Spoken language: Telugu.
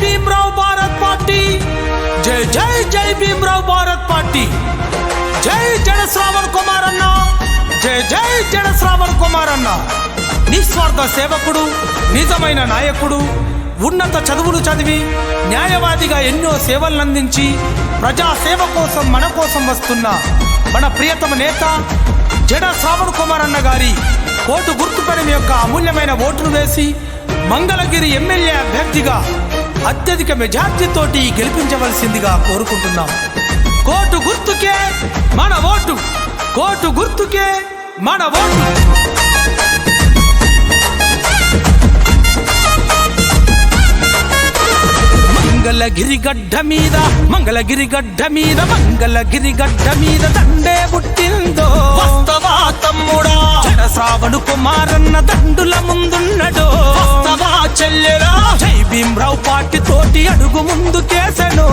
భీమ్రావ్ భారత్ పార్టీ, జై జై జై భీమ్రావ్ భారత్ పార్టీ, జై జడ శ్రావణ్ కుమార్ అన్న, జై జై జడ శ్రావణ్ కుమార్ అన్న. నిస్వార్థ సేవకుడు, నిజమైన నాయకుడు, ఉన్నత చదువులు చదివి న్యాయవాదిగా ఎన్నో సేవలందించి ప్రజాసేవ కోసం మన కోసం వస్తున్న మన ప్రియతమ నేత జడ శ్రావణ్ కుమార్ అన్న గారి ఓటు గుర్తుపై యొక్క అమూల్యమైన ఓటును వేసి మంగళగిరి ఎమ్మెల్యే అభ్యర్థిగా అత్యధిక మెజార్టీతోటి గెలిపించవలసిందిగా కోరుకుంటున్నాం. కోటు గుర్తుకే మన ఓటు, కోటు గుర్తుకే మన ఓటు. మంగళగిరి గడ్డ మీద, మంగళగిరి గడ్డ మీద, మంగళగిరి గడ్డ మీద దండే పుట్టిందో వస్తవా తమ్ముడా, జడ శ్రావణ్ కుమార్ అన్న దండుల ముందున్నడో వస్తవా చెల్లెరా, జై భీమ్రావ్ పార్టీ తోటి అడుగు ముందుకేసెను.